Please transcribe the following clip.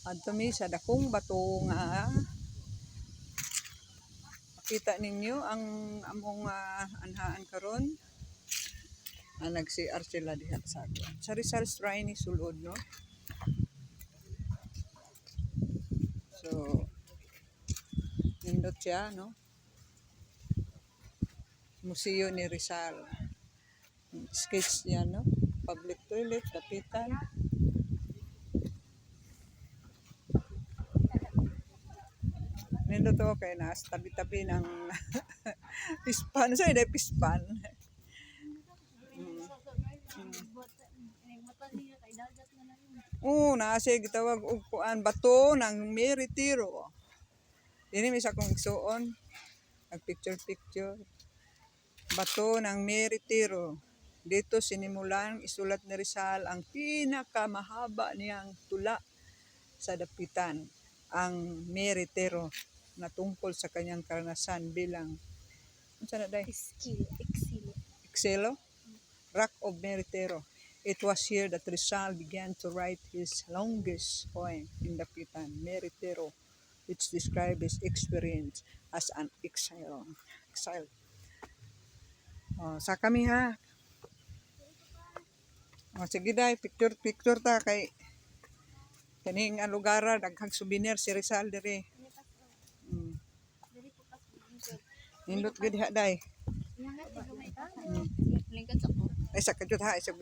Adto mi sa dakong bato nga makita ninyo ang among anhaan karon. Nag-CR sila diha sa akin. Sa Rizal Shrine ni sulod, no? So, nindot siya, no? Museo ni Rizal. Sketch niya, no? Public toilet, kapitan. Nindot to kay nas tabi-tabi ng pispan. Saan yung pispan? Nasa gitawag og kuan bato ng Meritiro. Dini mi sa kong igsuon. Nag-picture. Bato ng Meritiro. Dito sinimulan isulat ni Rizal ang pinakamahaba niyang tula sa dapitan, ang Meritiro, na tungkol sa kanyang karanasan bilang Excelo? Rock of Meritiro. It was here that Rizal began to write his longest poem in Dapitan, Meritiro, which describes his experience as an exile. Sa kami ha. Sige day, picture ta kay kaning lugar daghang souvenir si Rizal diri. Nindot gid ha day. Ay sa kadjut ha, isa